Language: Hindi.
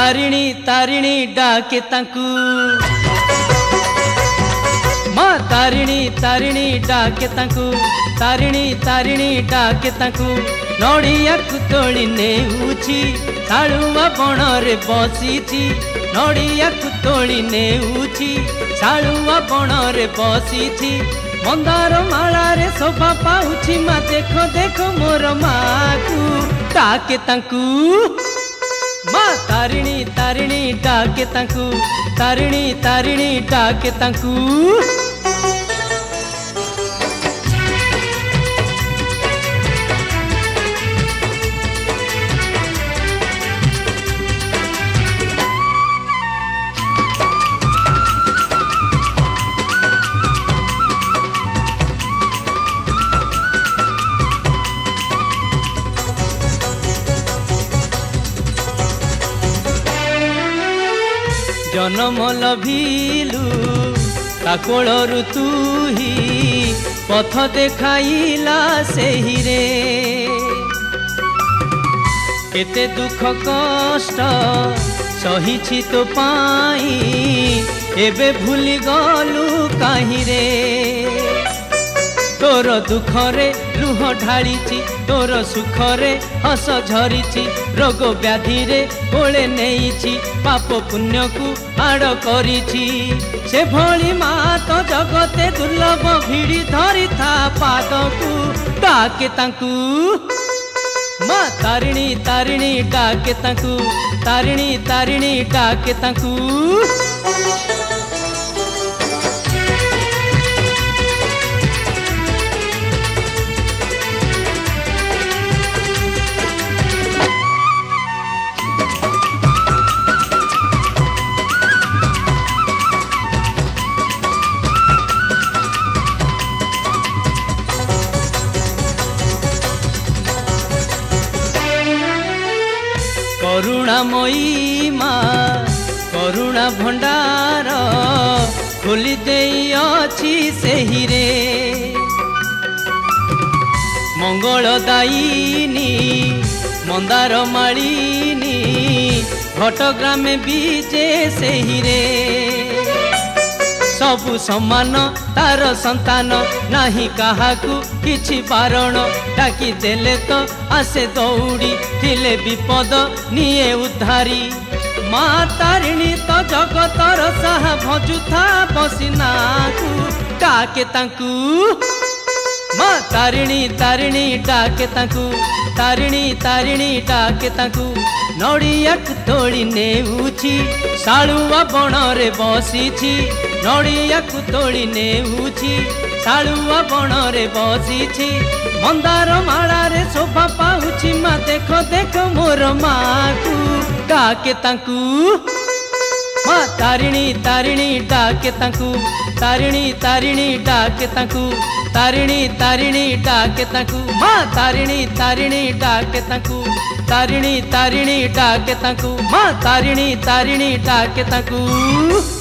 तारिणी तारिणी डाके तांकू माँ तारिणी तारिणी डाके तांकू तारिणी तारिणी डाके तांकू नड़िया तोड़ी नेउछि शालुआ बणरे बसीछि नड़िया तोड़ी नेउछि शालुआ बणरे बसीछि मंदार मालारे शोभा पाउछि माँ देखो देखो मोर माँ को डाके तांकू माँ तारिणी तारिणी डाके तांकू तारिणी तारिणी डाके तांकू जन्म लभिलु ताकोलरु तुही पथ देखाइला सेही रे केते दुख कष्ट सहिछि तो पाई एबे भूली गलु काहि रे तोर दुखरे लुह ढालिछि तोर सुखरे हस झरिछि रोग व्याधि रे कोले नेइछि पाप पुण्य को आड़ करिछि से भली माँ तो जगते दुर्लभ भिड़ी धरी था पाद को डाके तांकू माँ तारिणी तारिणी डाके तांकू तारिणी तारिणी डाके तांकू करुणामयी माँ करुणा भंडार खोली देई अछि सेही रे मंगलदायिनी मंदार मालिनी घटग्राम बीजे सेही रे सबु समान तार संतान नाही काहाकू किछि बारण डाकी देले तो आसे दौड़ी थिले विपद निये उद्धारी माँ तारिणी तो जगतर साहा भजुथा बसिना को डाके तांकू माँ तारिणी तारिणी डाके तांकू तारिणी तारिणी डाके तांकू नड़िया तोड़ी नेउछि शालुआ बणरे बसीछि नड़िया तोड़ी नेउछि शालुआ बणरे बसीछि मंदार मालारे शोभा पाउछि माँ देखो देखो मोर माँ को डाके तांकू माँ तारिणी तारिणी डाके तांकू तारिणी तारिणी डाके तांकू तारिणी तारिणी डाके तांकू माँ तारिणी तारिणी डाके तांकू तारिणी तारिणी डाके तांकू माँ तारिणी तारिणी डाके तांकू।